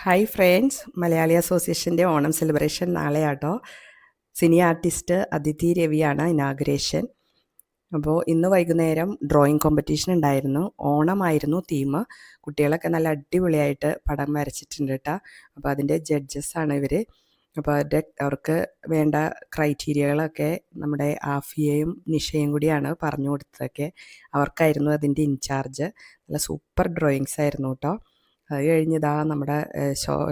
Hi friends, Malayali അസോസിയേഷൻ്റെ Onam celebration നാളെയാട്ടോ. Cine artist Aditi രവിയാണ് ഇനാഗുറേഷൻ. അപ്പോൾ ഇന്ന് വൈകുന്നേരം ഡ്രോയിങ് കോമ്പറ്റീഷൻ ഉണ്ടായിരുന്നു. ഓണമായിരുന്നു തീം. കുട്ടികളൊക്കെ നല്ല അടിപൊളിയായിട്ട് പടം വരച്ചിട്ടുണ്ട് കേട്ടോ. അപ്പോൾ അതിൻ്റെ ജഡ്ജസാണ് ഇവർ. അപ്പോൾ അവർക്ക് വേണ്ട ക്രൈറ്റീരിയകളൊക്കെ നമ്മുടെ ആഫിയയും നിഷയും കൂടിയാണ് പറഞ്ഞു കൊടുത്തതൊക്കെ. അവർക്കായിരുന്നു അതിൻ്റെ ഇൻചാർജ്. നല്ല സൂപ്പർ ഡ്രോയിങ്സ് ആയിരുന്നു കേട്ടോ. അത് കഴിഞ്ഞിതാ നമ്മുടെ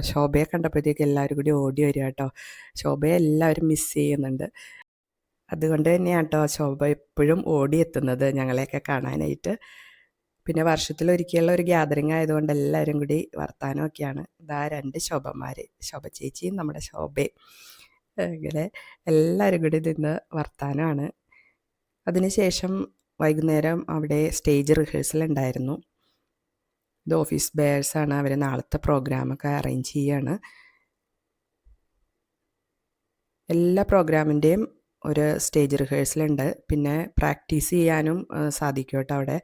ശോഭയെ കണ്ടപ്പോഴത്തേക്ക് എല്ലാവരും കൂടി ഓടി വരിക കേട്ടോ. ശോഭയെ എല്ലാവരും മിസ് ചെയ്യുന്നുണ്ട്. അതുകൊണ്ട് തന്നെയാണ് കേട്ടോ ശോഭ എപ്പോഴും ഓടിയെത്തുന്നത് ഞങ്ങളെയൊക്കെ കാണാനായിട്ട്. പിന്നെ വർഷത്തിലൊരിക്കലുള്ള ഒരു ഗ്യാതറിങ് ആയതുകൊണ്ട് എല്ലാവരും കൂടി വർത്താനമൊക്കെയാണ്. ഇതാ 2 ശോഭന്മാർ, ശോഭ ചേച്ചിയും നമ്മുടെ ശോഭയും. അങ്ങനെ എല്ലാവരും കൂടി നിന്ന് വർത്താനമാണ്. അതിനുശേഷം വൈകുന്നേരം അവിടെ സ്റ്റേജ് റിഹേഴ്സൽ ഉണ്ടായിരുന്നു. ഇത് ഓഫീസ് ബെയേഴ്സാണ്. അവർ നാളത്തെ പ്രോഗ്രാമൊക്കെ അറേഞ്ച് ചെയ്യാണ്. എല്ലാ പ്രോഗ്രാമിൻ്റെയും ഒരു സ്റ്റേജ് റിഹേഴ്സലുണ്ട്. പിന്നെ പ്രാക്ടീസ് ചെയ്യാനും സാധിക്കും കേട്ടോ അവിടെ.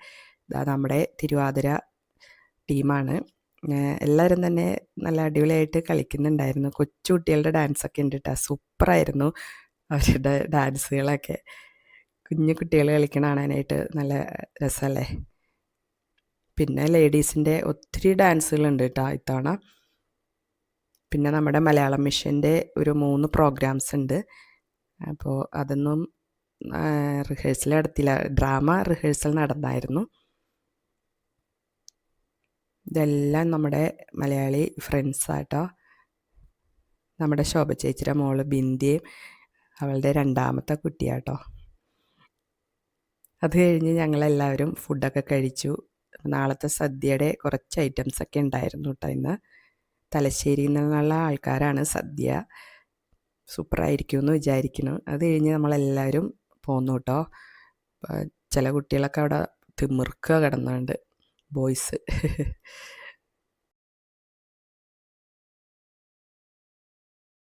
നമ്മുടെ തിരുവാതിര ടീമാണ്. എല്ലാവരും തന്നെ നല്ല അടിപൊളിയായിട്ട് കളിക്കുന്നുണ്ടായിരുന്നു. കൊച്ചു കുട്ടികളുടെ ഡാൻസൊക്കെ ഉണ്ട് കേട്ടോ. സൂപ്പറായിരുന്നു അവരുടെ ഡാൻസുകളൊക്കെ. കുഞ്ഞു കുട്ടികൾ കളിക്കണ കാണാനായിട്ട് നല്ല രസമല്ലേ. പിന്നെ ലേഡീസിൻ്റെ ഒത്തിരി ഡാൻസുകളുണ്ട് കേട്ടോ ഇത്തവണ. പിന്നെ നമ്മുടെ മലയാളം മിഷൻ്റെ ഒരു 3 പ്രോഗ്രാംസ് ഉണ്ട്. അപ്പോൾ അതൊന്നും റിഹേഴ്സൽ നടത്തില്ല. ഡ്രാമ റിഹേഴ്സൽ നടന്നായിരുന്നു. ഇതെല്ലാം നമ്മുടെ മലയാളി ഫ്രണ്ട്സാട്ടോ. നമ്മുടെ ശോഭ ചേച്ചിയുടെ മോള് ബിന്ദിയും അവളുടെ 2ാമത്തെ കുട്ടിയാട്ടോ. അത് കഴിഞ്ഞ് ഞങ്ങളെല്ലാവരും ഫുഡൊക്കെ കഴിച്ചു. നാളത്തെ സദ്യയുടെ കുറച്ച് ഐറ്റംസൊക്കെ ഉണ്ടായിരുന്നു കേട്ടോ ഇന്ന്. തലശ്ശേരിയിൽ നിന്നുള്ള ആൾക്കാരാണ് സദ്യ. സൂപ്പറായിരിക്കും എന്ന് വിചാരിക്കുന്നു. അത് കഴിഞ്ഞ് നമ്മളെല്ലാവരും പോന്നു കേട്ടോ. ചില കുട്ടികളൊക്കെ അവിടെ തിമിർക്കുക കിടന്നുണ്ട്, ബോയ്സ്.